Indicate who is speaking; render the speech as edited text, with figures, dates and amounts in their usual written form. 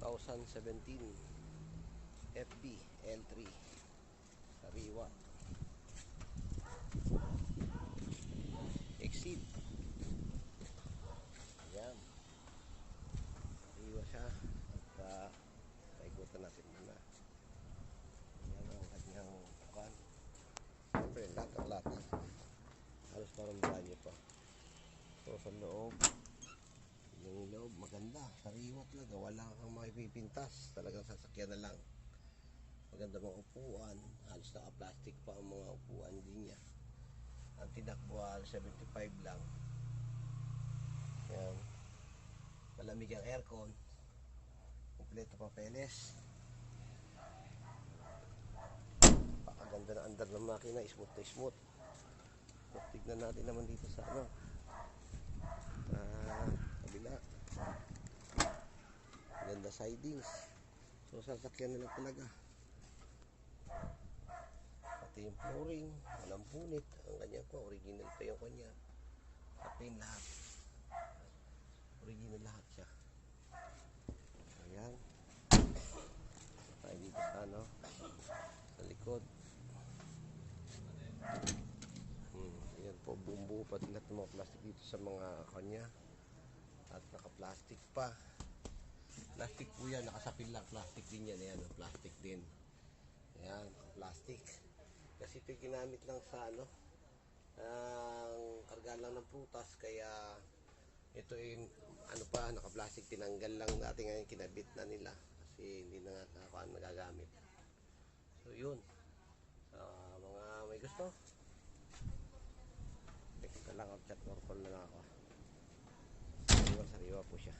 Speaker 1: 2017 FB L3 sariwa Exceed. Ayan, sariwa siya at paikutan natin muna. Ayan ang kanyang bukan. Siyempre lahat halos parang banyo pa. So sa loob, yung loob maganda, sariwa talaga, wala kang makipipintas, talagang sasakyan na lang. Maganda mga upuan, halos naka-plastic pa ang mga upuan din niya. Ang tinakbuhan 75 lang. Yan, malamig ang aircon, kompleto papeles. Pakaganda na andar ng makina, smooth na smooth. So, tignan natin naman dito sa kabila. Ganda sidings. So sasakyan na lang talaga. Pati yung flooring, walang punit. Ang kanya po, original pa yung kanya. Kapin lahat. Original lahat siya. Ayan. Tayo dito sa sa likod. Ayan po, bumbu pa lahat ng mga plastic dito sa mga kanya. At naka-plastic pa. Plastic po yan, nakasapil lang. Plastic din yan. Ayan, plastic din. Ayan, plastic. Kasi ito ginamit lang sa ang karga lang ng prutas. Kaya ito yung naka-plastic. Tinanggal lang natin ngayon, kinabit na nila. Kasi hindi na nagagamit. So yun. Mga may gusto, text ka lang o chat or call na lang ako. Sariwa po siya.